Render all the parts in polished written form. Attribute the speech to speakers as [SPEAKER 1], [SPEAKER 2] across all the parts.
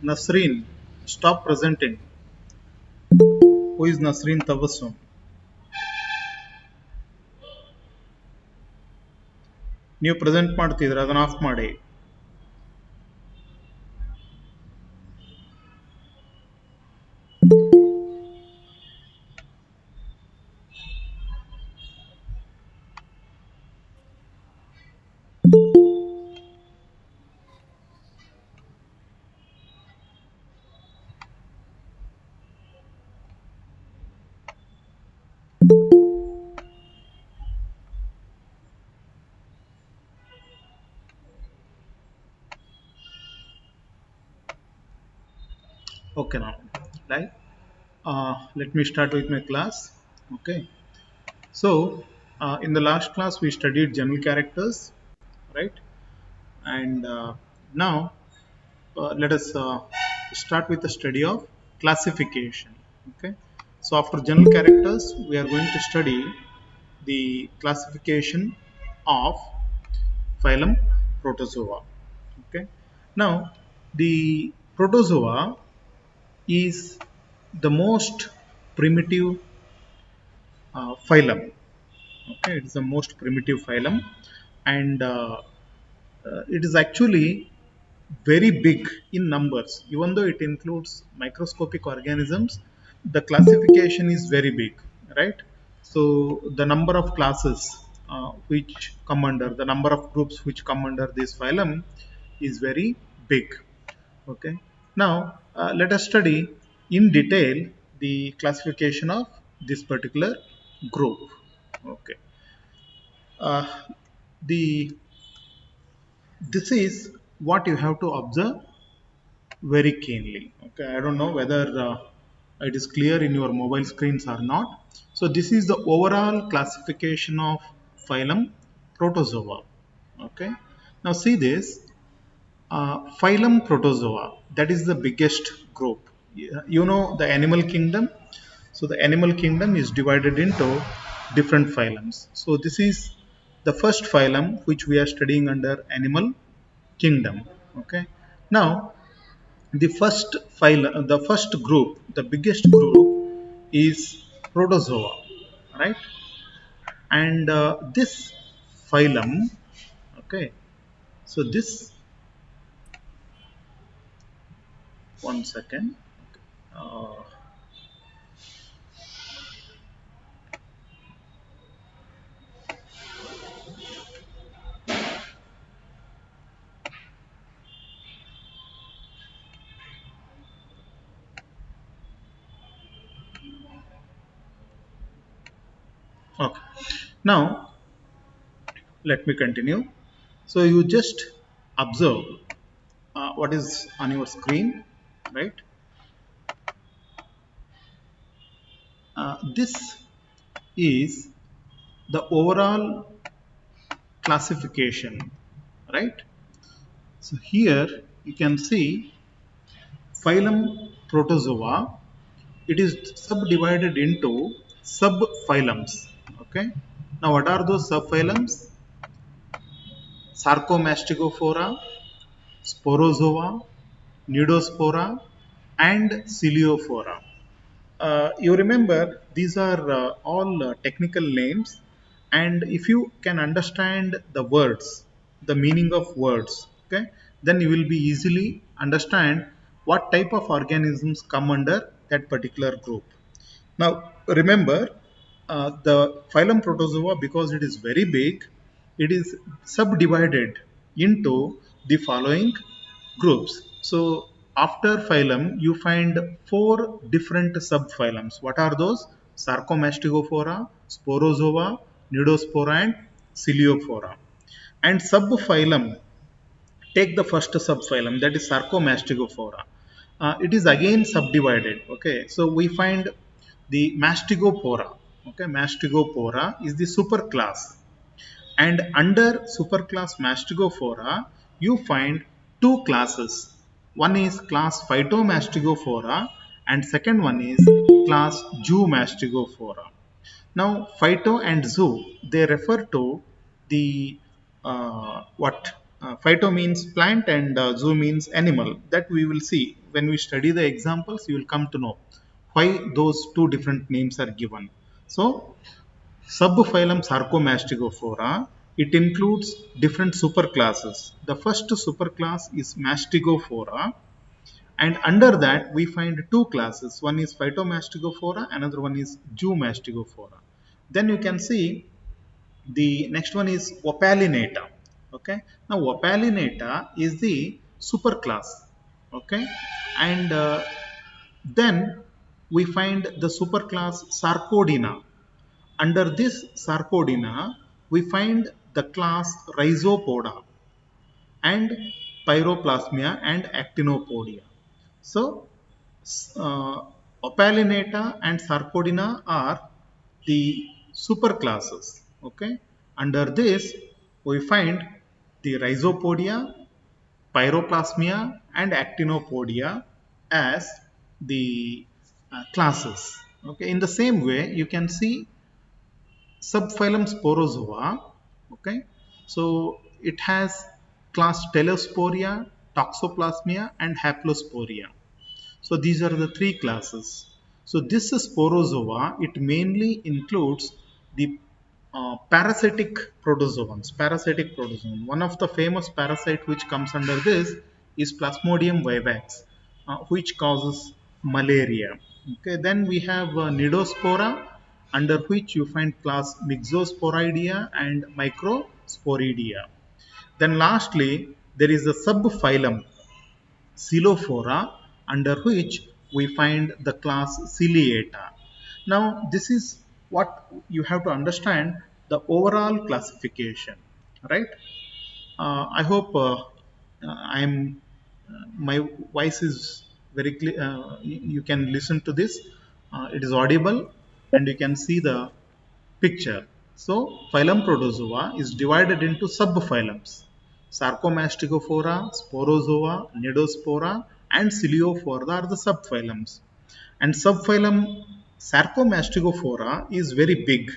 [SPEAKER 1] Nasreen, stop presenting. Who is Nasreen Tabassum? ನೀವು present ಮಾಡ್ತಿದ್ರೆ ಅದನ್ನ ಆಫ್ ಮಾಡಿ. Okay, now, right? Let me start with my class. Okay, so in the last class we studied general characters, right? And now let us start with the study of classification. Okay, so after general characters, we are going to study the classification of phylum Protozoa. Okay, now the Protozoa is the most primitive phylum. Okay, it is the most primitive phylum, and it is actually very big in numbers. Even though it includes microscopic organisms, the classification is very big, right? So the number of classes which come under, the number of groups which come under this phylum is very big. Okay. Now let us study in detail the classification of this particular group. Okay. Uh, the This is what you have to observe very keenly. Okay, I don't know whether it is clear in your mobile screens or not. So this is the overall classification of phylum Protozoa. Okay. Now see this phylum Protozoa. That is the biggest group. You know the animal kingdom. So the animal kingdom is divided into different phylums. So this is the first phylum which we are studying under animal kingdom. Okay. Now the first group, the biggest group is Protozoa, right? And this phylum, okay. So this, one second. Uh, okay. Now let me continue. So you just observe what is on your screen, right? This is the overall classification, right? So here you can see phylum Protozoa. It is subdivided into subphylums. Okay. Now what are those subphylums? Sarcomastigophora, Sporozoa, Nidospora, and Celiophora. You remember these are all technical names, and if you can understand the words, the meaning of words, okay, then you will be easily understand what type of organisms come under that particular group. Now remember the phylum Protozoa, because it is very big, it is subdivided into the following groups. So after phylum, you find four different subphylums. What are those? Sarcomastigophora, Sporozoa, Nidospora, and Celiophora. And subphylum, take the first subphylum, that is Sarcomastigophora. It is again subdivided. Okay, so we find the Mastigophora. Okay, Mastigophora is the superclass, and under superclass Mastigophora, you find two classes. One is class Phytomastigophora, and second one is class Zoomastigophora. Now, phyto and zoo, they refer to the what? phyto means plant and zoo means animal. That we will see when we study the examples. You will come to know why those two different names are given. So subphylum Sarcomastigophora, it includes different superclasses. The first superclass is Mastigophora, and under that we find two classes. One is Phytomastigophora, another one is Zoomastigophora. Then you can see the next one is Opalinata. Okay, now Opalinata is the superclass. Okay, and then we find the superclass Sarcodina. Under this Sarcodina, we find the class Rhizopoda and Pyroplasmia and Actinopodia. So, uh, Opalinata and Sarcodina are the superclasses. Okay. Under this, we find the Rhizopodia, Pyroplasmia, and Actinopodia as the classes. Okay. In the same way, you can see subphylum Sporozoa. Okay, so it has class Teleosporia, Toxoplasmia, and Haplosporia. So these are the three classes. So this is Sporozoa. It mainly includes the parasitic protozoans. Parasitic protozoan. One of the famous parasite which comes under this is Plasmodium vivax, which causes malaria. Okay, then we have Nidospora, under which you find class Myxosporidia and Microsporidia. Then lastly, there is a subphylum Xylophora, under which we find the class Ciliata. Now, this is what you have to understand, the overall classification, right? I hope I'm my voice is very clear. You can listen to this. It is audible, and you can see the picture. So, phylum Protozoa is divided into subphylums: Sarcomastigophora, Sporozoa, Nidospora, and Ciliophora are the subphylums. And subphylum Sarcomastigophora is very big.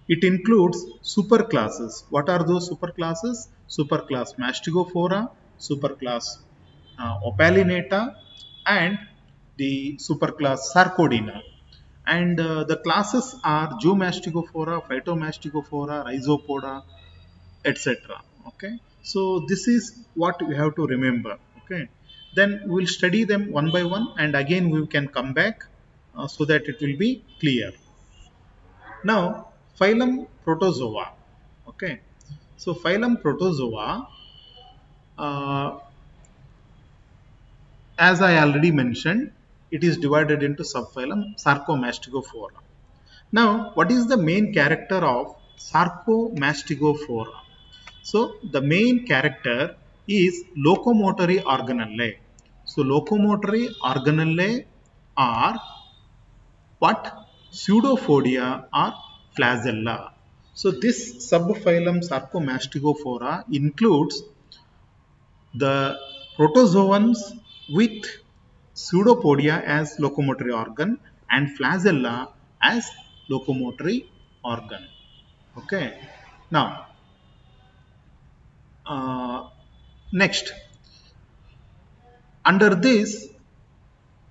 [SPEAKER 1] It includes superclasses. What are those superclasses? Superclass Mastigophora, superclass Opalinata, and the superclass Sarcodina. And the classes are Zoomastigophora, Phytomastigophora, Rhizopoda, etc. Okay, so this is what we have to remember. Okay, then we will study them one by one, and again we can come back so that it will be clear. Now, phylum Protozoa. Okay, so phylum Protozoa, uh, as I already mentioned, it is divided into subphylum Sarcomastigophora. Now, what is the main character of Sarcomastigophora? So, the main character is locomotory organelle. So, locomotory organelle are what? Pseudophodia or flagella. So, this subphylum Sarcomastigophora includes the protozoans with pseudopodia as locomotory organ and flagella as locomotory organ. Okay. Now, uh, next, under this,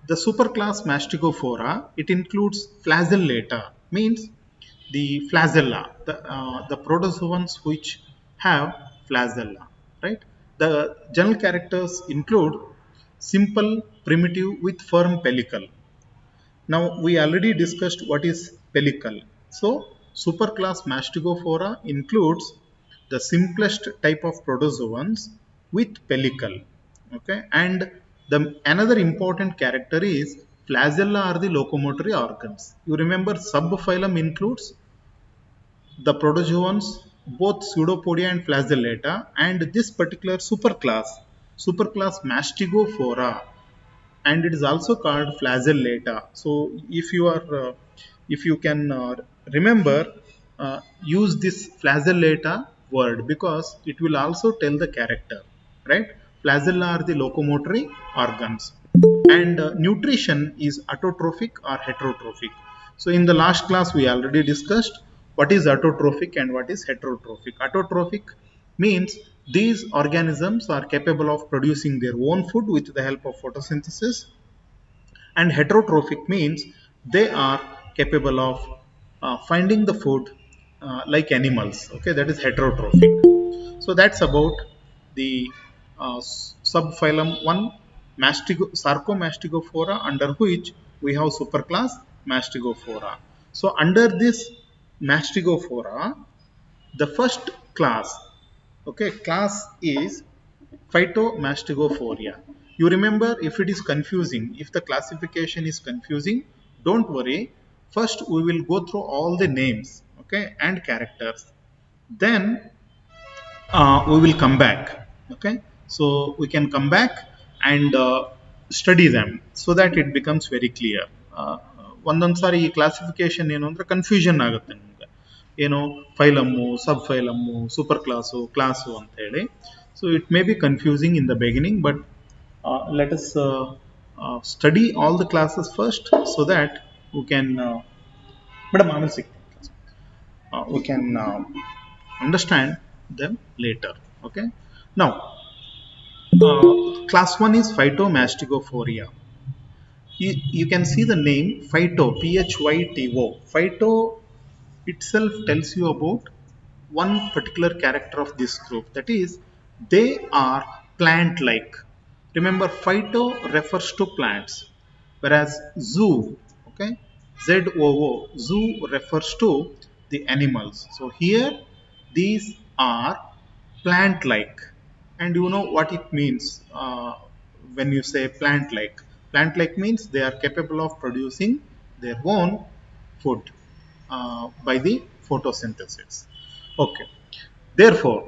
[SPEAKER 1] the superclass Mastigophora, it includes flagellata, means the flagella, the protozoans which have flagella, right? The general characters include simple, primitive with firm pellicle. Now, we already discussed what is pellicle. So, superclass Mastigophora includes the simplest type of protozoans with pellicle. Okay, and the another important character is flagella are the locomotory organs. You remember subphylum includes the protozoans, both pseudopodia and flagellata, and this particular superclass Mastigophora, and it is also called flagellata. So if you can remember, use this flagellata word because it will also tell the character, right? Flagella are the locomotory organs, and nutrition is autotrophic or heterotrophic. So in the last class we already discussed what is autotrophic and what is heterotrophic. Autotrophic means These organisms are capable of producing their own food with the help of photosynthesis, and heterotrophic means they are capable of finding the food like animals. Okay, that is heterotrophic. So that's about the subphylum 1 Sarcomastigophora, under which we have superclass Mastigophora. So under this Mastigophora, the first class, okay, class is Phytomastigophoria. You remember, if it is confusing, if the classification is confusing, don't worry. First, we will go through all the names, okay, and characters. Then we will come back. Okay, so we can come back and study them so that it becomes very clear. ಒಂದೊಂದು ಸಾರಿ ಈ classification ಏನು ಅಂದ್ರೆ confusion ಆಗುತ್ತೆ ನಿಮ್ಗೆ, ಏನು ಫೈಲಮ್ಮು, ಸಬ್ ಫೈಲಮ್ಮು, super class ಅಂತ ಹೇಳಿ. So it may be confusing in the beginning, but let us study all the classes first so that we can madam ಆಮೇಲೆ ಸಿಗ್ತೀನಿ. We can understand them later. Okay, now class 1 is Phytomastigophoria. You can see the name phyto, phyto. Phyto itself tells you about one particular character of this group, that is, they are plant like. Remember, phyto refers to plants, whereas zoo, okay, zoo refers to the animals. So here these are plant like, and you know what it means when you say plant like. Plant like means they are capable of producing their own food by the photosynthesis. Okay, therefore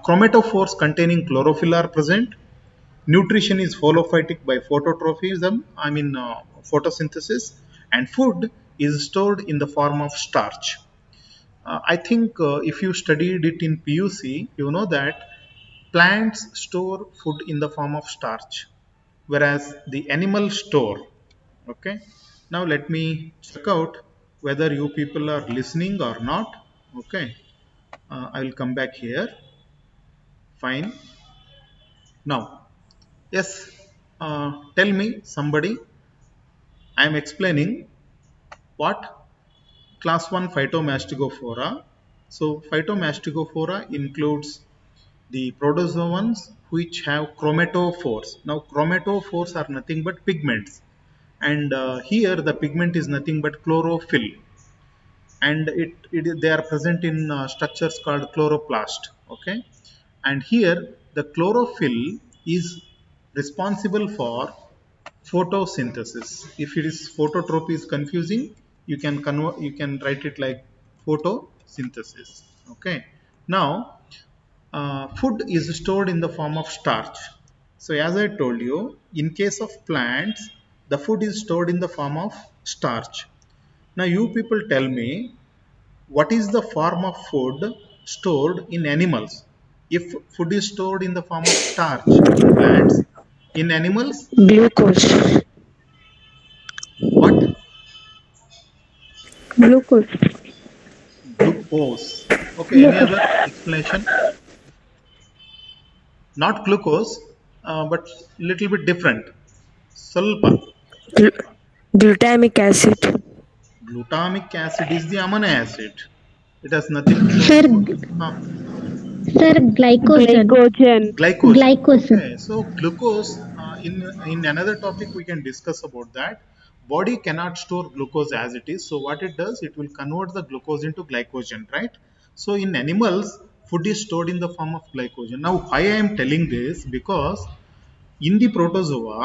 [SPEAKER 1] chromatophores containing chlorophyll are present. Nutrition is holophytic by phototrophism, photosynthesis, and food is stored in the form of starch. I think if you studied it in PUC, you know that plants store food in the form of starch, whereas the animal store. Okay, now let me check out whether you people are listening or not. Okay, I will come back here. Fine. Now, yes, tell me somebody. I am explaining what class 1 Phytomastigophora. So, Phytomastigophora includes the protozoans which have chromatophores. Now, chromatophores are nothing but pigments, and here the pigment is nothing but chlorophyll, and they are present in structures called chloroplast. Okay, and here the chlorophyll is responsible for photosynthesis. If it is phototropy is confusing, you can convert, you can write it like photosynthesis. Okay, now food is stored in the form of starch. So as I told you, in case of plants, the food is stored in the form of starch. Now you people tell me, what is the form of food stored in animals? If food is stored in the form of starch in plants, in animals,
[SPEAKER 2] Glucose.
[SPEAKER 1] what?
[SPEAKER 2] Glucose.
[SPEAKER 1] Glucose. Okay, any
[SPEAKER 2] Glucose.
[SPEAKER 1] other explanation? Not glucose, but little bit different. Salpa.
[SPEAKER 2] Glu- glutamic acid.
[SPEAKER 1] Glutamic acid is the amino acid. It has nothing to do
[SPEAKER 3] Sir,
[SPEAKER 1] with food.
[SPEAKER 3] sir, glycogen.
[SPEAKER 2] Glycogen.
[SPEAKER 1] Glycogen.
[SPEAKER 3] Glycogen.
[SPEAKER 1] Okay, so glucose, in another topic we can discuss about that. Body cannot store glucose as it is, so what it does, it will convert the glucose into glycogen, right? So in animals, food is stored in the form of glycogen. Now why I am telling this, because in the protozoa,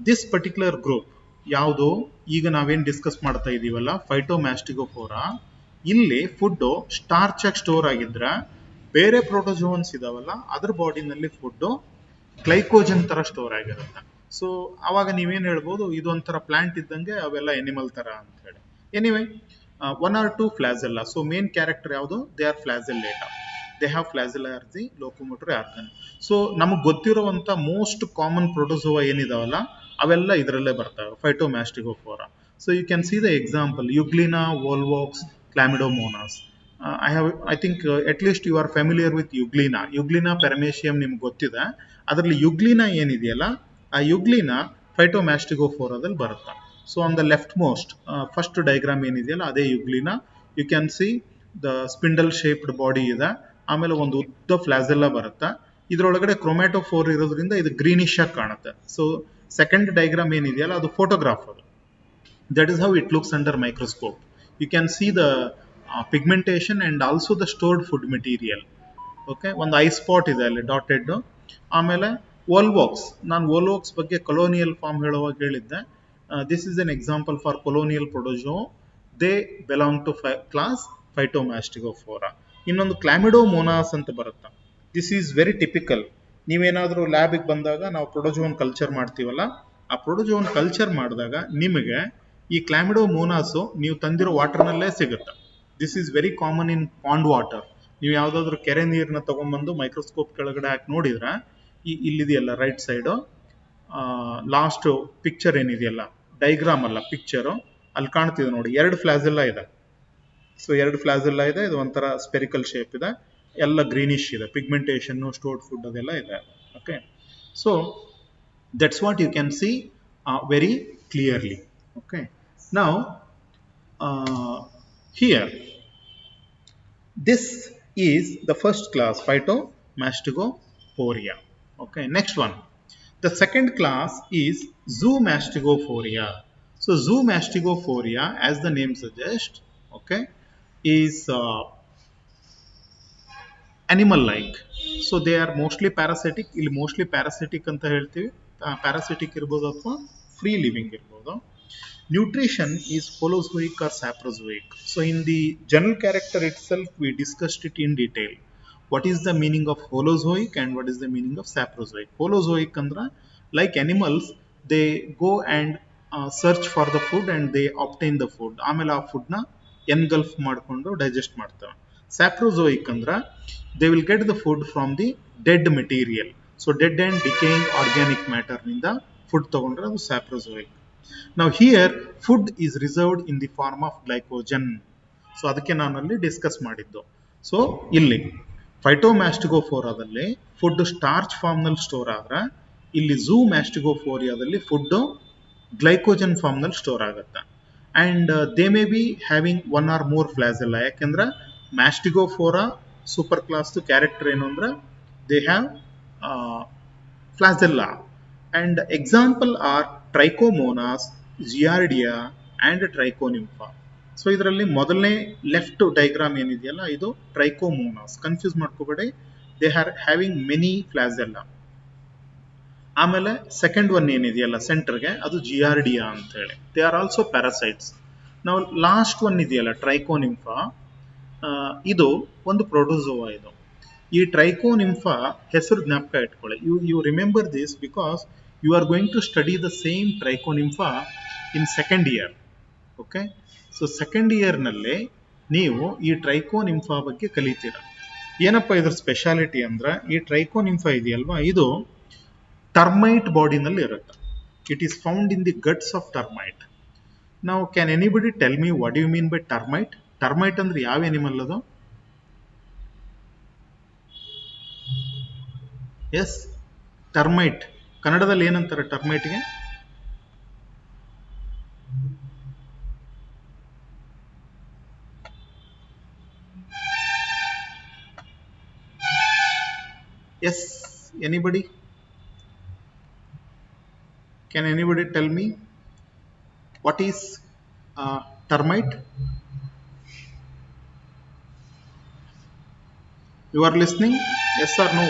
[SPEAKER 1] this particular group ಯಾವುದು ಈಗ ನಾವೇನು discuss ಮಾಡ್ತಾ ಇದೀವಲ್ಲ, ಫೈಟೋಮ್ಯಾಸ್ಟಿಗೋಫೋರಾ, ಇಲ್ಲಿ food starch ಆಗಿ store ಆಗಿದ್ರ ಬೇರೆ ಪ್ರೋಟೋಜೋನ್ಸ್ ಇದಾವಲ್ಲ ಅದ್ರ ಬಾಡಿನಲ್ಲಿ ಫುಡ್ ಗ್ಲೈಕೋಜನ್ ತರ ಸ್ಟೋರ್ ಆಗಿರುತ್ತೆ. ಸೊ ಅವಾಗ ನೀವೇನ್ ಹೇಳ್ಬೋದು, ಇದು ಒಂಥರ ಪ್ಲಾಂಟ್ ಇದ್ದಂಗೆ, ಅವೆಲ್ಲ ಎನಿಮಲ್ ತರ ಅಂತ ಹೇಳಿ. Anyway, one or two flagella. So main character ಯಾವುದು? They are Flagellata. They have flagella are the locomotory organ. So ನಮಗೆ ಗೊತ್ತಿರುವಂತ ಮೋಸ್ಟ್ ಕಾಮನ್ ಪ್ರೋಟೋಸೋವಾ ಏನಿದಾವಲ್ಲ ಅವೆಲ್ಲ ಇದರಲ್ಲೇ ಬರ್ತವೆ, Phytomastigophora. So you can see the example: Euglena, Volvox, Chlamydomonas. I think at least you are familiar with Euglena. Euglena Paramecium ನಿಮ್ಗೆ ಗೊತ್ತಿದೆ. ಅದರಲ್ಲಿ Euglena ಏನಿದೆಯಲ್ಲ, ಆ ಯುಗ್ಲಿನಾ ಫೈಟೋಮ್ಯಾಸ್ಟಿಗೋಫೋರಾದಲ್ಲಿ ಬರುತ್ತೆ. So on the left most first diagram ಏನಿದೆಯಲ್ಲ ಅದೇ Euglena. You can see the spindle shaped body ಇದೆ, ಆಮೇಲೆ ಒಂದು ಉದ್ದ ಫ್ಲಾಸೆಲ್ಲ ಬರುತ್ತೆ. ಇದರೊಳಗಡೆ ಕ್ರೊಮ್ಯಾಟೋಫೋರ್ ಇರೋದ್ರಿಂದ ಇದು ಗ್ರೀನಿಶ್ ಆಗಿ ಕಾಣುತ್ತೆ. ಸೊ ಸೆಕೆಂಡ್ ಡೈಗ್ರಾಮ್ ಏನಿದೆಯಲ್ಲ ಅದು ಫೋಟೋಗ್ರಾಫ್ ಅದು. That is how it looks under microscope. You can see the pigmentation and also the stored food material. Okay, ಒಂದು ಐ ಸ್ಪಾಟ್ ಇದೆ ಅಲ್ಲಿ ಡಾಟೆಡ್. ಆಮೇಲೆ ವೋಲ್ವಾಕ್ಸ್, ನಾನು ವೋಲ್ವಾಕ್ಸ್ ಬಗ್ಗೆ ಕೊಲೋನಿಯಲ್ ಫಾರ್ಮ್ ಹೇಳುವಾಗ ಹೇಳಿದ್ದೆ. This is an example for colonial protozoa. They belong to class Phytomastigophora. ಇನ್ನೊಂದು Chlamydomonas ಅಂತ ಬರುತ್ತೆ. This is very typical. ನೀವೇನಾದರೂ ಲ್ಯಾಬಿಗೆ ಬಂದಾಗ ನಾವು ಪ್ರೊಡೋಜೋನ್ ಕಲ್ಚರ್ ಮಾಡ್ತೀವಲ್ಲ, ಆ ಪ್ರೊಡೋಜೋನ್ ಕಲ್ಚರ್ ಮಾಡಿದಾಗ ನಿಮಗೆ ಈ ಕ್ಲಾಮಿಡೋಮೋನಾಸು ನೀವು ತಂದಿರೋ ವಾಟರ್ನಲ್ಲೇ ಸಿಗುತ್ತೆ. This is very common in pond water. ನೀವು ಯಾವುದಾದ್ರೂ ಕೆರೆ ನೀರನ್ನ ತೊಗೊಂಬಂದು ಮೈಕ್ರೋಸ್ಕೋಪ್ ಕೆಳಗಡೆ ಹಾಕಿ ನೋಡಿದ್ರೆ, ಇಲ್ಲಿದೆಯಲ್ಲ ರೈಟ್ ಸೈಡು ಲಾಸ್ಟ್ ಪಿಕ್ಚರ್ ಏನಿದೆಯಲ್ಲ, ಡೈಗ್ರಾಮ್ ಅಲ್ಲ ಪಿಕ್ಚರು, ಅಲ್ಲಿ ಕಾಣ್ತಿದೆ ನೋಡಿ, 2 ಫ್ಲಾಸೆಲ್ಲ ಇದೆ. ಸೊ 2 ಫ್ಲಾಸೆಲ್ಲ ಇದೆ, ಇದು ಒಂಥರ ಸ್ಪೆರಿಕಲ್ ಶೇಪ್ ಇದೆ, ಎಲ್ಲ ಗ್ರೀನಿಶ್ ಇದೆ, ಪಿಗ್ಮೆಂಟೇಷನ್ನು, ಸ್ಟೋರ್ಡ್ ಫುಡ್ ಅದೆಲ್ಲ ಇದೆ. Okay, so that's what you can see very clearly. Okay, now here this is the first class Phytomastigophoria. Okay, next one, the second class is Zoomastigophoria. So Zoomastigophoria, as the name suggests, okay, is animal like. So they are mostly parasitic. ಇಲ್ಲಿ mostly parasitic ಅಂತ ಹೇಳ್ತೀವಿ. Parasitic ಇರ್ಬೋದು ಅಥವಾ free living ಇರ್ಬೋದು. Nutrition is holozoic or saprozoic. So in the general character itself we discussed it in detail. What is the meaning of holozoic and what is the meaning of saprozoic? Holozoic andra, like animals, they go and search for the food and they obtain the food. ಆಮೇಲೆ ಆ ಫುಡ್ನ ಎನ್ಗಲ್ಫ್ ಮಾಡಿಕೊಂಡು digest ಮಾಡ್ತವೆ. Saprozoic andra, they will get the food from the dead material. So dead and decaying organic matter ನಿಂದ food ತಗೊಂಡ್ರೆ ಅದು saprozoic. Now here food is reserved in the form of glycogen. So ಅದಕ್ಕೆ ನಾನು ಅಲ್ಲಿ discuss ಮಾಡಿದ್ದು. So ಇಲ್ಲಿ ಫೈಟೋಮ್ಯಾಸ್ಟಿಗೋಫೋರಾದಲ್ಲಿ food starch ಫಾರ್ಮ್ನಲ್ಲಿ ಸ್ಟೋರ್ ಆದ್ರೆ, ಇಲ್ಲಿ ಝೂಮ್ಯಾಸ್ಟಿಗೋಫೋರಿಯಾದಲ್ಲಿ ಫುಡ್ ಗ್ಲೈಕೋಜನ್ ಫಾರ್ಮ್ನಲ್ಲಿ ಸ್ಟೋರ್ ಆಗುತ್ತೆ. And they may be having 1 or more flagella. ಯಾಕೆಂದ್ರೆ ಮ್ಯಾಸ್ಟಿಗೋಫೋರಾ ಸೂಪರ್ ಕ್ಲಾಸ್ದು ಕ್ಯಾರೆಕ್ಟರ್ ಏನು ಅಂದ್ರೆ they have flagella. And example are Trichomonas, Giardia and Trichonympha. So ಇದರಲ್ಲಿ ಮೊದಲನೇ ಲೆಫ್ಟ್ ಡೈಗ್ರಾಮ್ ಏನಿದೆಯಲ್ಲ ಇದು ಟ್ರೈಕೋಮೋನಾಸ್, ಕನ್ಫ್ಯೂಸ್ ಮಾಡ್ಕೋಬೇಡಿ, they are having many flagella. ಆಮೇಲೆ ಸೆಕೆಂಡ್ ಒನ್ ಏನಿದೆಯಲ್ಲ ಸೆಂಟರ್ಗೆ ಅದು ಜಿಯಾರ್ಡಿಯಾ ಅಂತ ಹೇಳಿ, ದೇ ಆರ್ ಆಲ್ಸೋ ಪ್ಯಾರಾಸೈಟ್ಸ್. ನಾವು ಲಾಸ್ಟ್ ಒನ್ ಇದೆಯಲ್ಲ ಟ್ರೈಕೋನಿಂಫಾ, ಇದು ಒಂದು ಪ್ರೊಟೋಜೋವಾ. ಇದು ಈ ಟ್ರೈಕೋನಿಂಫಾ ಹೆಸರು ಜ್ಞಾಪಕ ಇಟ್ಕೊಳ್ಳಿ. You remember this because you are going to study the same Trichonympha in second year. Okay, so second year ನಲ್ಲೇ ನೀವು ಈ ಟ್ರೈಕೋನಿಂಫಾ ಬಗ್ಗೆ ಕಲಿತೀರ. ಏನಪ್ಪ ಇದ್ರ ಸ್ಪೆಷಾಲಿಟಿ ಅಂದ್ರೆ, ಈ ಟ್ರೈಕೋನಿಂಫಾ ಇದೆಯಲ್ವಾ, ಇದು ಟರ್ಮೈಟ್ ಬಾಡಿನಲ್ಲಿ ಇರುತ್ತೆ. It is found in the guts of termite. ನಾವು can anybody tell me what you mean by termite? Termite ಅಂದ್ರೆ ಯಾವ ಎನಿಮಲ್ ಅದು? ಎಸ್, ಟರ್ಮೈಟ್ ಕನ್ನಡದಲ್ಲಿ ಏನಂತಾರೆ ಟರ್ಮೈಟ್ಗೆ? Yes, anybody? Can anybody tell me what is termite? You are listening? Yes or no?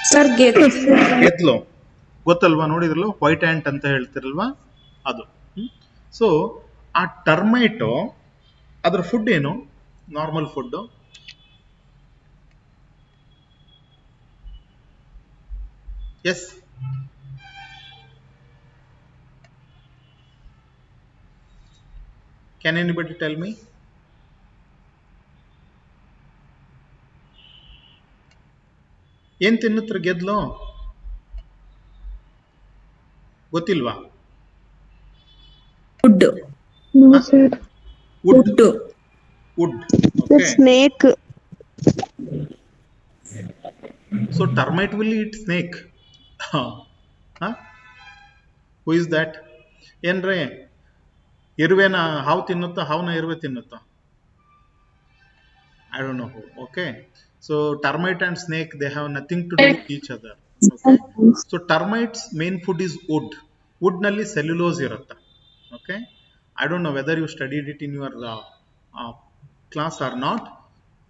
[SPEAKER 2] Sir
[SPEAKER 1] ಗೆದ್ಲು ಗೊತ್ತಲ್ವಾ, ನೋಡಿದ್ರಲ್ಲ, ವೈಟ್ ಆ್ಯಂಟ್ ಅಂತ ಹೇಳ್ತಿರಲ್ವಾ ಅದು. ಸೊ ಆ ಟರ್ಮೈಟು ಅದ್ರ ಫುಡ್ ಏನು? Normal food. Yes, can anybody tell me? ಏನ್ ತಿನ್ನುತ್ತರ ಗೆದ್ಲು? ಗೊತ್ತಿಲ್ವಾ?
[SPEAKER 2] Wood.
[SPEAKER 3] No, sir.
[SPEAKER 1] Wood. wood.
[SPEAKER 2] The
[SPEAKER 1] Okay,
[SPEAKER 2] snake.
[SPEAKER 1] so termite will eat snake. Huh? Who is that? ಏನ್ರಿ ಇರುವೆನ ಹಾವು ತಿನ್ನುತ್ತಾ ಹಾವನ್ನ ಇರುವೆ ತಿನ್ನುತ್ತಾ? I don't know who. Okay, so termite and snake, they have nothing to do with each other. Okay, so termites main food is wood. Wood nalli cellulose irutte. Okay, I don't know whether you studied it in your uh, class or not.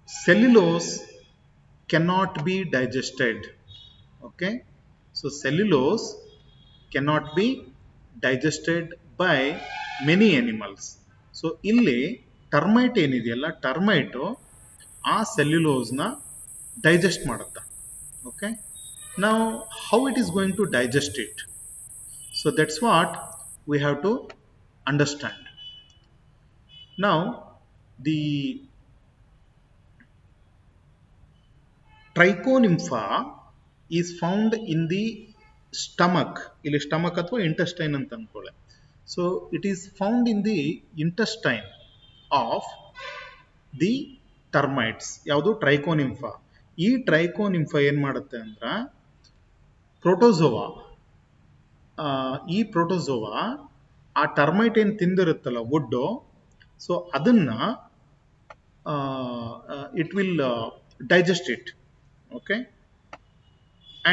[SPEAKER 1] Cellulose cannot be digested. Okay, so cellulose cannot be digested by many animals. So ಇಲ್ಲಿ termite ಏನಿದೆಯಲ್ಲ, termite ಆ ಸೆಲ್ಯುಲೋಸ್ನ digest ಮಾಡುತ್ತೆ. Okay, ನಾವು how it is going to digest it? So that's what we have to understand. ನಾವು the Trichonympha is found in the stomach. ಇಲ್ಲಿ stomach ಅಥವಾ intestine ಅಂತ ಅನ್ಕೊಳ್ಳಿ. So it is found in the intestine of the termites. ಯಾವುದು? Trichonympha. ಈ ಟ್ರೈಕೋನಿಂಫಾ ಏನು ಮಾಡುತ್ತೆ ಅಂದ್ರೆ ಪ್ರೋಟೋಸೋವಾ, ಈ ಪ್ರೋಟೋಸೋವಾ ಆ ಟರ್ಮೈಟ್ ಏನು ತಿಂದಿರುತ್ತಲ್ಲ ವುಡ್ಡು, ಸೊ ಅದನ್ನ it will digest it. Okay,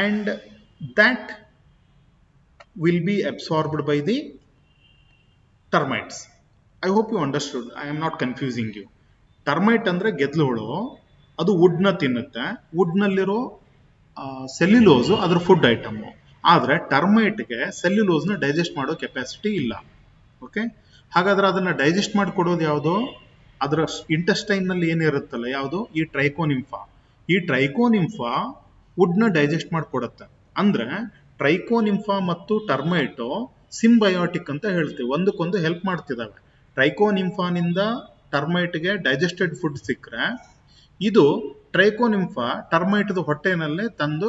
[SPEAKER 1] and that will be absorbed by the termites. I hope you understood. I am not confusing you. Termite ಅಂದರೆ ಗೆದ್ಲು ಹುಳು, ಅದು ವುಡ್ನ ತಿನ್ನುತ್ತೆ. ವುಡ್ನಲ್ಲಿರೋ ಸೆಲ್ಯುಲೋಸು ಅದರ ಫುಡ್ ಐಟಮು. ಆದರೆ ಟರ್ಮೈಟ್ಗೆ ಸೆಲ್ಯುಲೋಸ್ನ ಡೈಜೆಸ್ಟ್ ಮಾಡೋ ಕೆಪಾಸಿಟಿ ಇಲ್ಲ. ಓಕೆ, ಹಾಗಾದ್ರೆ ಅದನ್ನು ಡೈಜೆಸ್ಟ್ ಮಾಡಿಕೊಡೋದು ಯಾವುದು? ಅದರ ಇಂಟೆಸ್ಟೈನ್ನಲ್ಲಿ ಏನಿರುತ್ತಲ್ಲ, ಯಾವುದು? ಈ ಟ್ರೈಕೋನಿಂಫಾ. ಈ ಟ್ರೈಕೋನಿಂಫಾ ವುಡ್ನ ಡೈಜೆಸ್ಟ್ ಮಾಡಿಕೊಡುತ್ತೆ. ಅಂದರೆ ಟ್ರೈಕೋನಿಂಫಾ ಮತ್ತು ಟರ್ಮೈಟು ಸಿಂಬಯೋಟಿಕ್ ಅಂತ ಹೇಳ್ತೀವಿ, ಒಂದಕ್ಕೊಂದು ಹೆಲ್ಪ್ ಮಾಡ್ತಿದ್ದಾವೆ. ಟ್ರೈಕೋನಿಂಫಾನಿಂದ ಟರ್ಮೈಟ್ಗೆ ಡೈಜೆಸ್ಟೆಡ್ ಫುಡ್ ಸಿಕ್ಕರೆ, ಇದು ಟ್ರೈಕೋನಿಂಫಾ ಟರ್ಮೈಟ್ದು ಹೊಟ್ಟೆನಲ್ಲೇ ತಂದು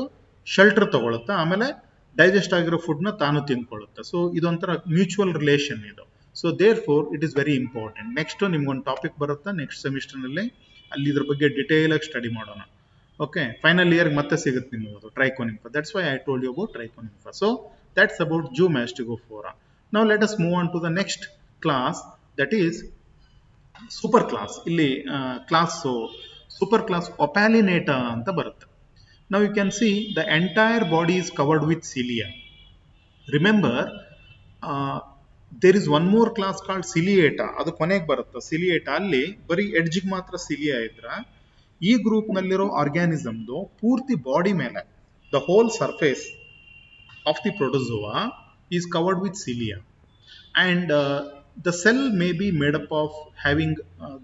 [SPEAKER 1] ಶೆಲ್ಟರ್ ತಗೊಳುತ್ತೆ, ಆಮೇಲೆ ಡೈಜೆಸ್ಟ್ ಆಗಿರೋ ಫುಡ್ನ ತಾನು ತಿಂದ್ಕೊಳ್ಳುತ್ತೆ. ಸೊ ಇದೊಂಥರ ಮ್ಯೂಚುವಲ್ ರಿಲೇಷನ್ ಇದು. So therefore it is very important. Next ನಿಮ್ಗೊಂದು ಟಾಪಿಕ್ ಬರುತ್ತೆ ನೆಕ್ಸ್ಟ್ ಸೆಮಿಸ್ಟರ್ನಲ್ಲಿ, ಅಲ್ಲಿ ಇದ್ರ ಬಗ್ಗೆ ಡಿಟೇಲ್ ಆಗಿ ಸ್ಟಡಿ ಮಾಡೋಣ. ಓಕೆ, ಫೈನಲ್ ಇಯರ್ ಮತ್ತೆ ಸಿಗುತ್ತೆ ನಿಮಗೆ Trichonympha. That's why I told you about Trichonympha. So that's about Zoomastigophora. Now let us move on to the next class, that is super class. ಇಲ್ಲಿ class super class Opalinata ಅಂತ ಬರುತ್ತೆ. Now you can see the entire body is covered with cilia. Remember, there is one more class called ciliata. ಅದು ಕೊನೆಗೆ ಬರುತ್ತೆ. ಸಿಲಿಯೇಟಾ ಅಲ್ಲಿ ಬರೀ ಎಡ್ಜಿಗೆ ಮಾತ್ರ cilia ಇದ್ರ, ಈ ಗ್ರೂಪ್ ನಲ್ಲಿರೋ ಆರ್ಗ್ಯಾನಿಸಮ್ದು ಪೂರ್ತಿ ಬಾಡಿ ಮೇಲೆ the whole surface of the protozoa is covered with cilia. And the cell may be made up of having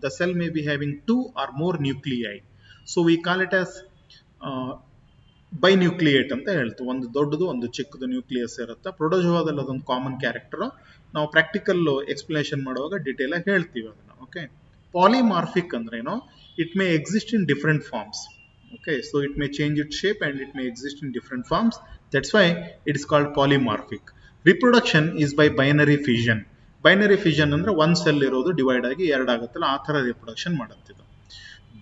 [SPEAKER 1] the cell may be having 2 or more nuclei. So we call it as ಬೈನ್ಯೂಕ್ಲಿಯೇಟ್ ಅಂತ ಹೇಳ್ತೀವಿ. ಒಂದು ದೊಡ್ಡದು ಒಂದು ಚಿಕ್ಕದು nucleus ಇರುತ್ತೆ. ಪ್ರೋಟೋಜೋವಾದಲ್ಲಿ ಅದೊಂದು common character. ನಾವು ಪ್ರಾಕ್ಟಿಕಲ್ ಎಕ್ಸ್ಪ್ಲನೇಷನ್ ಮಾಡುವಾಗ ಡೀಟೇಲ್ ಆಗಿ ಹೇಳ್ತೀವಿ ಅದನ್ನ. ಓಕೆ, ಪಾಲಿಮಾರ್ಫಿಕ್ ಅಂದ್ರೆ ಏನೋ, it may exist in different forms. Okay, so it may change it shape and it may exist in different forms. That's why it is called polymorphic. Reproduction is by binary fission. Binary fission ಅಂದ್ರೆ ಒಂದು cell ಇರೋದು divide ಆಗಿ ಎರಡಾಗುತ್ತಲ್ಲ, ಆ ಥರ reproduction ಮಾಡುತ್ತಿದ್ದು.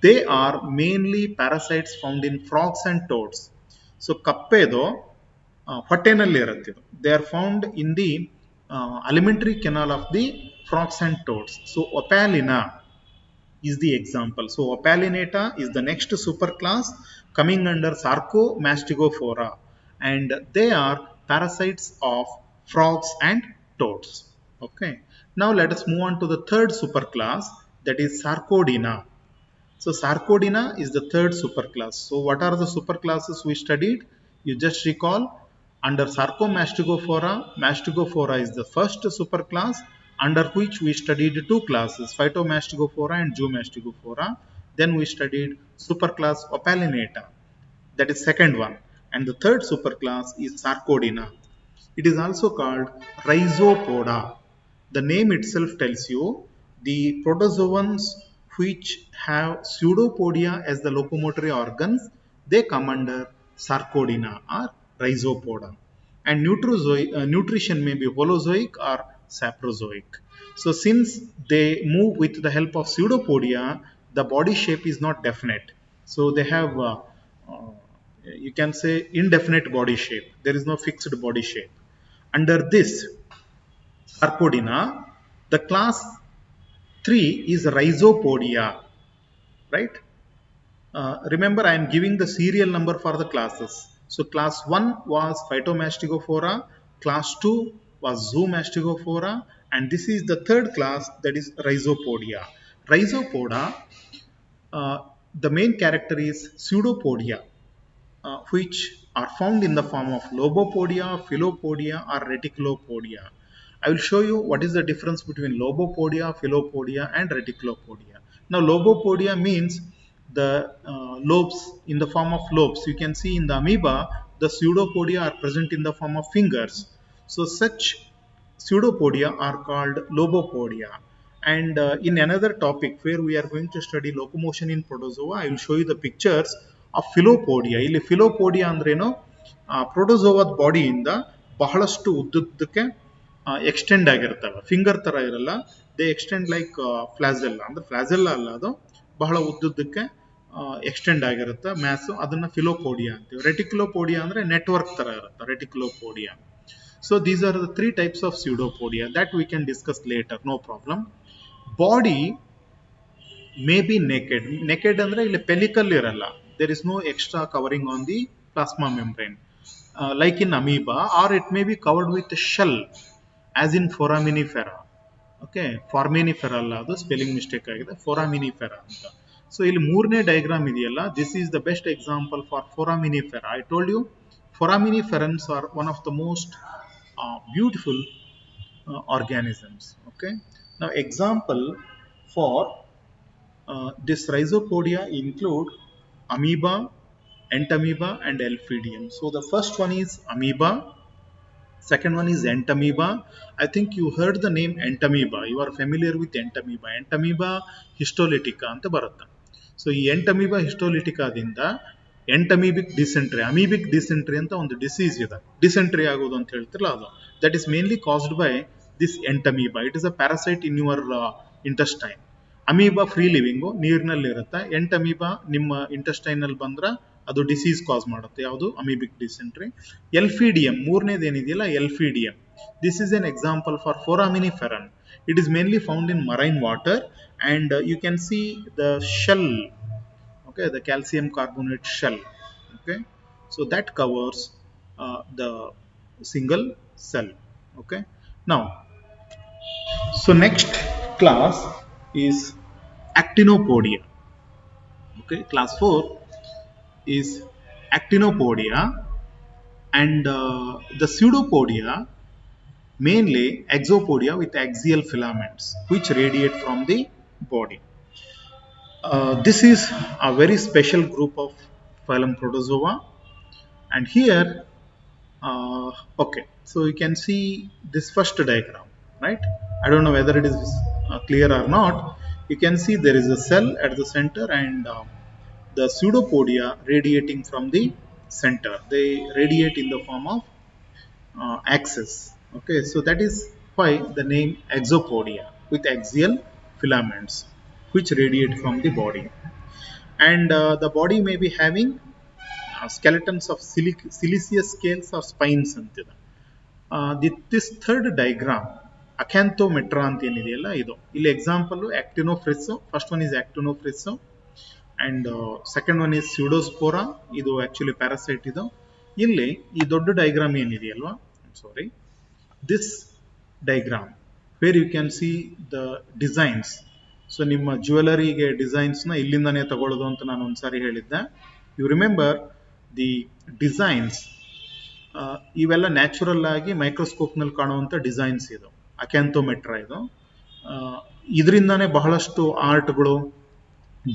[SPEAKER 1] They are mainly parasites found in frogs and toads. So ಕಪ್ಪೆದು ಹೊಟ್ಟೆನಲ್ಲಿ ಇರುತ್ತೆ. They are found in the alimentary canal of the frogs and toads. So Opalina is the example. So Opalinata is the next superclass coming under Sarcomastigophora, and they are parasites of frogs and toads. Okay, now let us move on to the third superclass, that is Sarcodina. So Sarcodina is the third superclass. So what are the superclasses we studied? You just recall, under Sarcomastigophora, Mastigophora is the first superclass, under which we studied two classes, Phytomastigophora and Zoomastigophora. Then we studied superclass Opalinata, that is second one. And the third superclass is Sarcodina. It is also called Rhizopoda. The name itself tells you the protozoans which have pseudopodia as the locomotory organs, they come under Sarcodina or Rhizopoda. And nutrition may be Holozoic or saprozoic. So since they move with the help of pseudopodia, the body shape is not definite. So they have, you can say, indefinite body shape. There is no fixed body shape. Under this Sarcodina, the class 3 is Rhizopodia, right? Remember, I am giving the serial number for the classes. So class 1 was Phytomastigophora, class 2 was Zoomastigophora, and this is the third class, that is Rhizopodia. Rhizopoda, uh, the main character is Pseudopodia, which are found in the form of Lobopodia, Philopodia, or Reticulopodia. I will show you what is the difference between Lobopodia, Philopodia, and Reticulopodia. Now, Lobopodia means the lobes in the form of lobes. You can see in the amoeba, the pseudopodia are present in the form of fingers. So, such pseudopodia are called lobopodia. And in another topic where we are going to study locomotion in protozoa, I will show you the pictures of philopodia. ಇಲ್ಲಿ philopodia ಅಂದ್ರೇನು, ಪ್ರೋಟೋಜೋವಾದ ಬಾಡಿಯಿಂದ ಬಹಳಷ್ಟು ಉದ್ದುದ್ದಕ್ಕೆ extend ಆಗಿರ್ತವೆ. Finger ತರ ಇರಲ್ಲ, they extend like flagella. ಅಂದ್ರೆ flagella ಅಲ್ಲ, ಅದು ಬಹಳ ಉದ್ದುದ್ದಕ್ಕೆ ಎಕ್ಸ್ಟೆಂಡ್ ಆಗಿರುತ್ತೆ ಮ್ಯಾಸ್. ಅದನ್ನ ಫಿಲೋಪೋಡಿಯಾ ಅಂತೀವಿ. ರೆಟಿಕ್ಯುಲೋಪೋಡಿಯಾ ಅಂದ್ರೆ ನೆಟ್ವರ್ಕ್ ತರ ಇರುತ್ತೆ ರೆಟಿಕ್ಯುಲೋಪೋಡಿಯಾ. So these are the three types of pseudopodia that we can discuss later, no problem. Body may be naked. Naked ಅಂದ್ರೆ ಇಲ್ಲಿ pellicle ಇರಲ್ಲ. There is no extra covering on the plasma membrane. Like in amoeba, or it may be covered with shell, as in foraminifera. Okay, foraminifera ಅಲ್ಲ, ಅದು spelling mistake ಆಗಿದೆ, foraminifera ಅಂತ. So ಇಲ್ಲಿ ಮೂರನೇ diagram ಇದೆಯಲ್ಲ, this is the best example for foraminifera. I told you foraminiferans are one of the most beautiful organisms. Okay, now example for this rhizopodia include amoeba, entamoeba, and elphidium. So the first one is amoeba, second one is entamoeba. I think you heard the name entamoeba. You are familiar with entamoeba. Entamoeba histolytica anta barutte. So ಈ Entamoeba ಹಿಸ್ಟೋಲಿಟಿಕಾದಿಂದ entamoebic dysentery, amoebic dysentery ಅಂತ ಒಂದು disease ಇದೆ. Dysentery ಆಗೋದು ಅಂತ ಹೇಳ್ತಿರಲ್ಲ, ಅದು that is mainly caused by this Entamoeba. It is a parasite in your intestine. Amoeba free living, ನೀರಿನಲ್ಲಿ ಇರುತ್ತೆ. ಎಂಟಮೀಬಾ ನಿಮ್ಮ ಇಂಟೆಸ್ಟೈನಲ್ಲಿ ಬಂದ್ರೆ ಅದು ಡಿಸೀಸ್ ಕಾಸ್ ಮಾಡುತ್ತೆ. ಯಾವುದು? Amoebic dysentery. ಎಲ್ಫಿಡಿಯಂ ಮೂರನೇದು ಏನಿದೆಯಲ್ಲ, Elphidium, this is an example for foraminiferan. It is mainly found in marine water, and you can see the shell, okay, the calcium carbonate shell. Okay, so that covers the single cell. Okay, now, so next class is Actinopodia. Okay, class 4 is Actinopodia, and the Pseudopodia mainly exopodia with axial filaments which radiate from the body. This is a very special group of phylum Protozoa, and here, okay, so you can see this first diagram, right? I don't know whether it is clear or not. You can see there is a cell at the center, and the pseudopodia radiating from the center. They radiate in the form of axis. Okay, so that is why the name exopodia, with axial filaments which radiate from the body. And the body may be having skeletons of siliceous scales or spines ಅಂತಿದೆ. This third diagram, Acanthometra ಅಂತ ಏನಿದೆಯಲ್ಲ, ಇದು ಇಲ್ಲಿ example Actinophrys. First one is Actinophrys, and second one is Pseudospora. ಇದು actually parasite. ಇದು ಇಲ್ಲಿ ಈ ದೊಡ್ಡ ಡಯಾಗ್ರಾಮ್ ಏನಿದೆಯಲ್ವಾ, sorry, this diagram where you can see the designs. So ನಿಮ್ಮ ಜ್ಯುವೆಲರಿಗೆ ಡಿಸೈನ್ಸ್ನ ಇಲ್ಲಿಂದನೇ ತಗೊಳ್ಳೋದು ಅಂತ ನಾನು ಒಂದ್ಸಾರಿ ಹೇಳಿದ್ದೆ. ಯು ರಿಮೆಂಬರ್ ದಿ ಡಿಸೈನ್ಸ್, ಇವೆಲ್ಲ ನ್ಯಾಚುರಲ್ ಆಗಿ ಮೈಕ್ರೋಸ್ಕೋಪ್ನಲ್ಲಿ ಕಾಣುವಂಥ ಡಿಸೈನ್ಸ್. ಇದು ಅಕ್ಯಾಂಥೋಮೆಟ್ರಾ. ಇದು ಇದರಿಂದಾನೇ ಬಹಳಷ್ಟು ಆರ್ಟ್ಗಳು,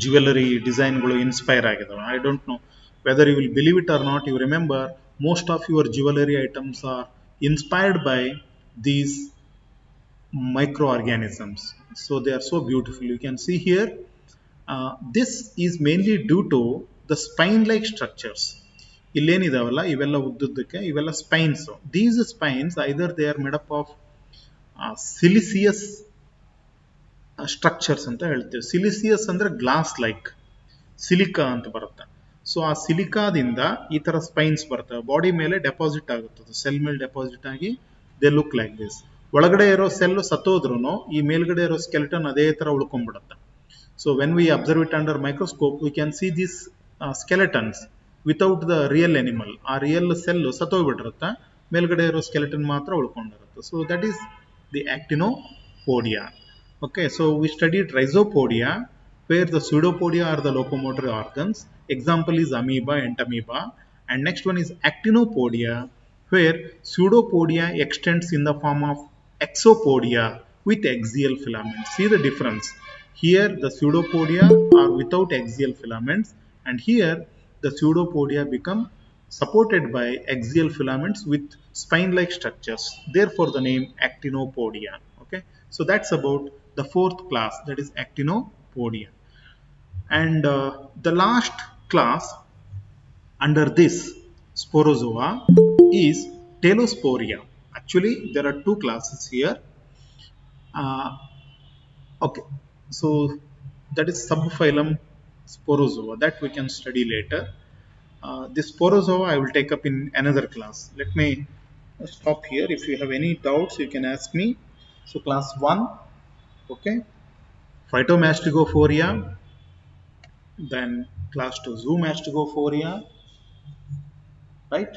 [SPEAKER 1] ಜ್ಯುವೆಲರಿ ಡಿಸೈನ್ಗಳು ಇನ್ಸ್ಪೈರ್ ಆಗಿದಾವೆ. I don't know whether you will believe it or not. You remember most of your jewelry items are inspired by these microorganisms. So they are so beautiful. You can see here, this is mainly due to the spine-like structures. ಇಲ್ಲೇನಿದಾವಲ್ಲ ಇವೆಲ್ಲ ಉದ್ದುದ್ದಕ್ಕೆ, ಇವೆಲ್ಲ spines. These spines, either they are made up of siliceous structures ಅಂತ ಹೇಳ್ತೇವೆ. ಸಿಲಿಸಿಯಸ್ ಅಂದ್ರೆ glass like, silica ಅಂತ ಬರುತ್ತೆ. So ಆ ಸಿಲಿಕಾದಿಂದ ಈ ತರ ಸ್ಪೈನ್ಸ್ ಬರ್ತವೆ, ಬಾಡಿ ಮೇಲೆ ಡೆಪಾಸಿಟ್ ಆಗುತ್ತದೆ, ಸೆಲ್ ಮೇಲೆ ಡೆಪಾಸಿಟ್ ಆಗಿ ದೇ ಲುಕ್ ಲೈಕ್ ದಿಸ್. ಒಳಗಡೆ ಇರೋ ಸೆಲ್ ಸತ್ತೋದ್ರೂ ಈ ಮೇಲ್ಗಡೆ ಇರೋ ಸ್ಕೆಲೆಟನ್ ಅದೇ ತರ ಉಳ್ಕೊಂಡ್ಬಿಡುತ್ತೆ. So when we observe it under microscope we can see this skeletons without the real animal. ಆ ರಿಯಲ್ ಸೆಲ್ ಸತ್ತೋಗ್ಬಿಟ್ಟಿರುತ್ತೆ, ಮೇಲ್ಗಡೆ ಇರೋ ಸ್ಕೆಲೆಟನ್ ಮಾತ್ರ ಉಳ್ಕೊಂಡಿರುತ್ತೆ. So that is the Actinopodia. Okay, so we studied rhizopodia, where the pseudopodia are the locomotor organs. Example is amoeba, entamoeba. And next one is actinopodia, where pseudopodia extends in the form of exopodia with axial filaments. See the difference. Here the pseudopodia are without axial filaments, and here the pseudopodia become supported by axial filaments with spine-like structures. Therefore, the name actinopodia. Okay, so that's about the fourth class, that is actinopodia. And the last class under this sporozoa is Talosporia. Actually, there are two classes here. Okay, so that is subphylum Sporozoa, that we can study later. This Sporozoa I will take up in another class. Let me stop here. If you have any doubts, you can ask me. So class 1, okay, Phytomastigophoria, then class 2 Zoomastigophoria, right,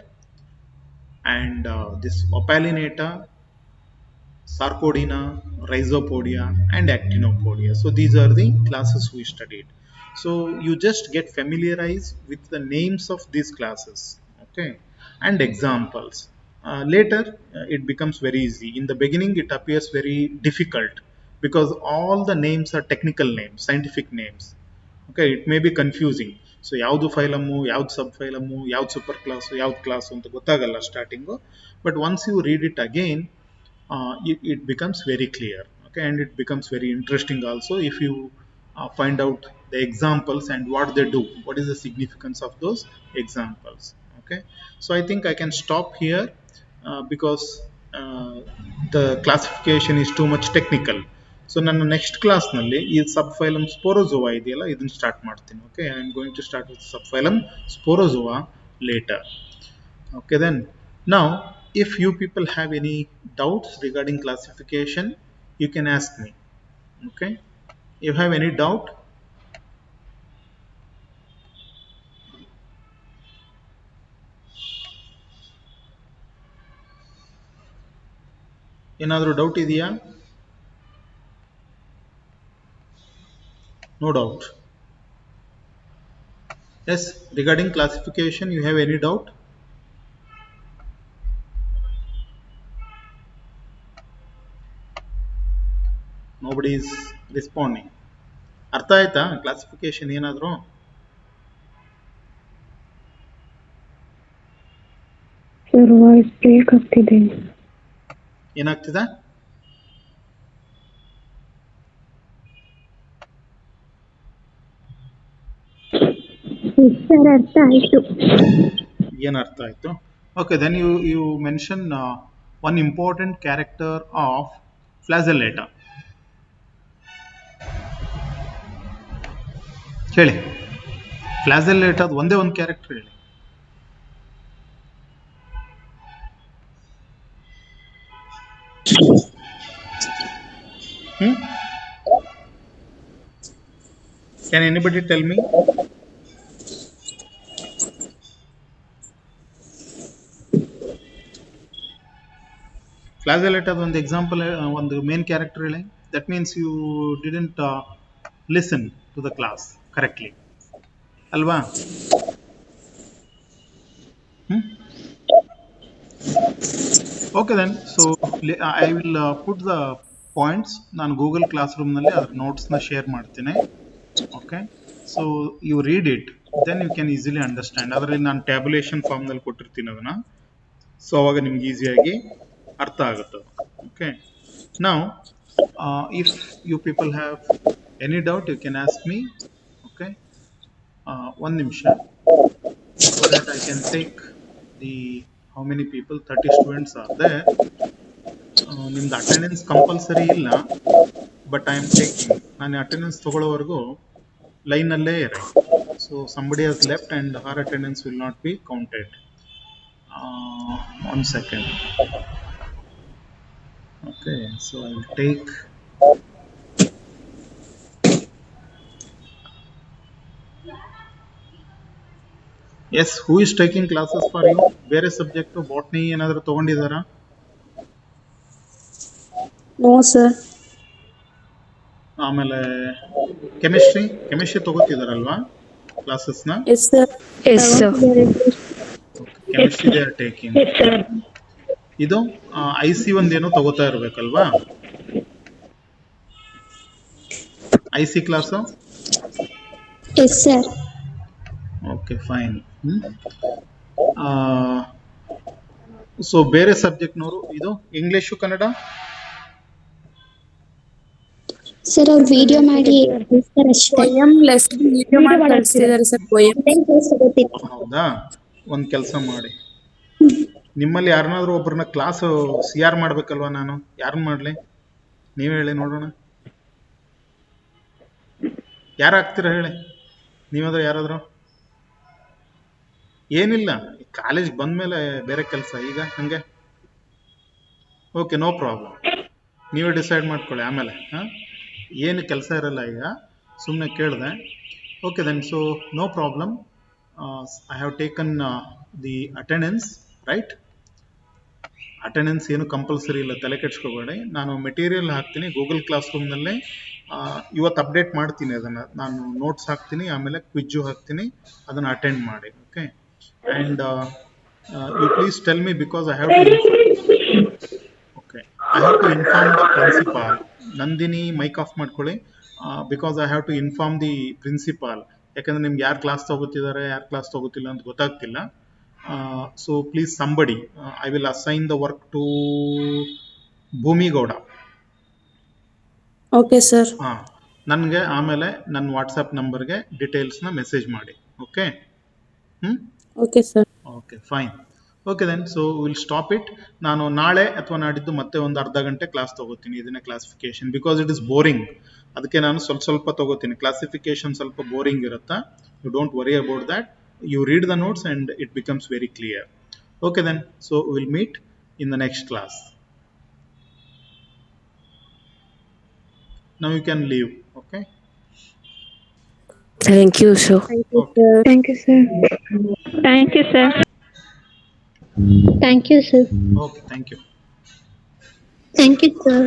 [SPEAKER 1] and this Opalinata, Sarcodina, Rhizopodia, and Actinopodia. So these are the classes we studied. So you just get familiarized with the names of these classes, okay, and examples. Later it becomes very easy. In the beginning it appears very difficult because all the names are technical names, scientific names. Okay, it may be confusing. So ಯಾವುದು ಫೈಲಮು, ಯಾವ್ದು ಸಬ್ ಫೈಲಮು, ಯಾವ್ದು super class, ಯಾವ್ದು class ಅಂತ ಗೊತ್ತಾಗಲ್ಲ starting. But once you read it again it becomes very clear, okay, and it becomes very interesting also if you find out the examples and what they do, what is the significance of those examples. Okay, so I think I can stop here because the classification is too much technical. So ನನ್ನ next ಕ್ಲಾಸ್ನಲ್ಲಿ ಈ sub phylum Sporozoa ಇದೆಯಲ್ಲ ಇದನ್ನು start ಮಾಡ್ತೀನಿ. Okay, I am going to start with sub phylum Sporozoa later. Okay, then now if you people have any doubts regarding classification, you can ask me. Okay, you have any doubt? ಏನಾದರೂ doubt ಇದೆಯಾ? No doubt. Yes, regarding classification, you have any doubt? Nobody is responding. ಅರ್ಥ ಆಯ್ತಾ classification ಏನಾದರೂ?
[SPEAKER 2] Sir voice break ಆಗ್ತಿದೆ.
[SPEAKER 1] ಏನಾಗ್ತಿದೆ?
[SPEAKER 3] Sir ಅರ್ಥ ಆಯ್ತು.
[SPEAKER 1] ಏನು ಅರ್ಥ ಆಯ್ತು? Okay, then you mention one important character of Flagellata. ಹೇಳಿ, ಫ್ಲಾಜೆಲ್ಲೇಟಾದ ಒಂದೇ ಒಂದು ಕ್ಯಾರೆಕ್ಟರ್ ಹೇಳಿ. Can anybody tell me? ಫ್ಲಾಜೆಲ್ಲೇಟಾದ ಒಂದು ಎಕ್ಸಾಂಪಲ್, ಒಂದು ಮೇನ್ ಕ್ಯಾರೆಕ್ಟರ್ ಹೇಳಿ. That means you didn't listen to the class correctly ಅಲ್ವಾ? Okay, then so I will put the points. ನಾನು ಗೂಗಲ್ ಕ್ಲಾಸ್ ರೂಮ್ನಲ್ಲಿ ಅದ್ರ ನೋಟ್ಸ್ನ ಶೇರ್ ಮಾಡ್ತೀನಿ. Okay, so you read it, then you can easily understand. ಅದರಲ್ಲಿ ನಾನು tabulation ಫಾರ್ಮ್ನಲ್ಲಿ ಕೊಟ್ಟಿರ್ತೀನಿ ಅದನ್ನು. ಸೊ ಅವಾಗ ನಿಮ್ಗೆ ಈಸಿಯಾಗಿ ಅರ್ಥ ಆಗುತ್ತೆ. ಓಕೆ, ನಾವು if you people have any doubt you can ask me. Okay, ಒಂದು ನಿಮಿಷ, so that I can take the how many people, 30 students are there. ನಿಮ್ದು ಅಟೆಂಡೆನ್ಸ್ ಕಂಪಲ್ಸರಿ ಇಲ್ಲ, ಬಟ್ ಐ ಆಮ್ ಟೇಕಿಂಗ್. ನಾನು ಅಟೆಂಡೆನ್ಸ್ ತಗೊಳ್ಳೋವರೆಗೂ ಲೈನಲ್ಲೇ ಇರಿ. So somebody has left and her attendance will not be counted. One second. Okay, so I will take. Yes, who is taking classes for you? ಬೇರೆ subject botany ಏನಾದರೂ ತಗೊಂಡಿದ್ದಾರಾ?
[SPEAKER 4] No sir.
[SPEAKER 1] ಆಮೇಲೆ chemistry ತಗೋತಿದಾರಲ್ವಾ ಕ್ಲಾಸಸ್ನ?
[SPEAKER 4] Yes sir.
[SPEAKER 3] Yes, sir.
[SPEAKER 1] Chemistry they are taking.
[SPEAKER 3] Yes, sir.
[SPEAKER 1] ಇದು IC ಒಂದೇನೋ ತಗೋತಾ ಇರ್ಬೇಕಲ್ವಾ? IC class?
[SPEAKER 3] Yes, sir.
[SPEAKER 1] Okay, fine. So ಬೇರೆ ಸಬ್ಜೆಕ್ಟ್ನವರು ಇದು ಇಂಗ್ಲಿಷು ಕನ್ನಡ?
[SPEAKER 3] ಸರ್ ಅವ್ರು ವಿಡಿಯೋ ಮಾಡಿ ಕಳಿಸ್ತಾರೆ ಅಷ್ಟೇ.
[SPEAKER 4] ಪೋಯಂ ಲೆಸನ್ ವಿಡಿಯೋ ಮಾಡಿ ಕಳಿಸ್ತಿದ್ದಾರೆ ಸರ್. ಪೋಯಂ
[SPEAKER 1] ಹೌದಾ? ಒಂದು ಕೆಲಸ ಮಾಡಿ, ನಿಮ್ಮಲ್ಲಿ ಯಾರನ್ನಾದ್ರೂ ಒಬ್ಬರನ್ನ ಕ್ಲಾಸ್ CR ಮಾಡ್ಬೇಕಲ್ವಾ? ನಾನು ಯಾರನ್ನ ಮಾಡಲಿ? ನೀವು ಹೇಳಿ ನೋಡೋಣ. ಯಾರು ಆಗ್ತೀರಾ ಹೇಳಿ? ನೀವಾದ್ರೂ ಯಾರಾದರೂ? ಏನಿಲ್ಲ, ಕಾಲೇಜ್ ಬಂದ್ಮೇಲೆ ಬೇರೆ ಕೆಲಸ, ಈಗ ಹಂಗೆ. Okay, no problem. ನೀವೇ ಡಿಸೈಡ್ ಮಾಡ್ಕೊಳ್ಳಿ ಆಮೇಲೆ. ಏನು ಕೆಲಸ ಇರಲ್ಲ ಈಗ, ಸುಮ್ಮನೆ ಕೇಳಿದೆ. Okay then, so no problem. I have taken the attendance, right? Attendance ಏನು ಕಂಪಲ್ಸರಿ ಇಲ್ಲ, ತಲೆ ಕೆಡ್ಸ್ಕೋಬೇಡಿ. ನಾನು ಮೆಟೀರಿಯಲ್ ಹಾಕ್ತೀನಿ ಗೂಗಲ್ ಕ್ಲಾಸ್ ರೂಮ್ನಲ್ಲೇ. ಇವತ್ತು ಅಪ್ಡೇಟ್ ಮಾಡ್ತೀನಿ ಅದನ್ನು. ನಾನು ನೋಟ್ಸ್ ಹಾಕ್ತೀನಿ, ಆಮೇಲೆ ಕ್ವಿಜ್ಜು ಹಾಕ್ತೀನಿ, ಅದನ್ನು ಅಟೆಂಡ್ ಮಾಡಿ. Okay, and you please tell me because I have to inform the principal. Nandini, mic off ಮಾಡ್ಕೊಳ್ಳಿ. Because I have to inform the principal. ಯಾಕಂದ್ರೆ ನಿಮ್ಗೆ ಯಾರು ಕ್ಲಾಸ್ ತಗೋತಿದ್ದಾರೆ, ಯಾರು ಕ್ಲಾಸ್ ತಗೋತಿಲ್ಲ ಅಂತ ಗೊತ್ತಾಗ್ತಿಲ್ಲ. So please somebody, I will assign the work to Bhoomigowda.
[SPEAKER 4] Okay sir.
[SPEAKER 1] ನನಗೆ ಆಮೇಲೆ ನನ್ನ ವಾಟ್ಸಪ್ ನಂಬರ್ಗೆ ಡೀಟೇಲ್ಸ್ನ ಮೆಸೇಜ್ ಮಾಡಿ. Okay?
[SPEAKER 4] Okay sir.
[SPEAKER 1] Okay, fine. Okay then, so will stop it. ನಾನು ನಾಳೆ ಅಥವಾ ನಾಡಿದ್ದು ಮತ್ತೆ ಒಂದು ಅರ್ಧ ಗಂಟೆ ಕ್ಲಾಸ್ ತಗೋತೀನಿ ಇದನ್ನ classification, because it is boring. ಅದಕ್ಕೆ ನಾನು ಸ್ವಲ್ಪ ತಗೋತೀನಿ. ಕ್ಲಾಸಿಫಿಕೇಶನ್ ಸ್ವಲ್ಪ ಬೋರಿಂಗ್ ಇರುತ್ತಾ, you don't worry about that. You read the notes and it becomes very clear. Okay then, so will meet in the next class. Now you can leave. Okay?
[SPEAKER 4] Thank you, sir.
[SPEAKER 2] Thank you, sir.
[SPEAKER 3] Thank you, sir. Thank you, sir.
[SPEAKER 1] Okay, thank you.
[SPEAKER 3] Thank you, sir.